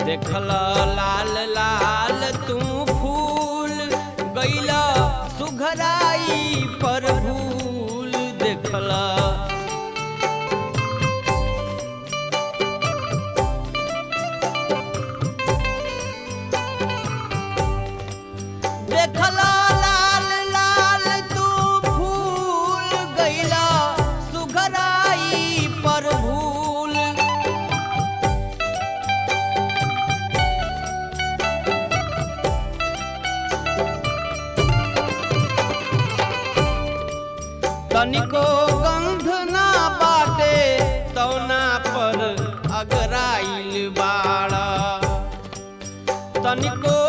देखला लाल लाल तू फूल गईला सुघराई पर भूल देखला देखला लाल लाल तू फूल गईला सुघराई पर भूल तनिको गंध ना बाटे तौना पर अगराइल बाड़ा तनिको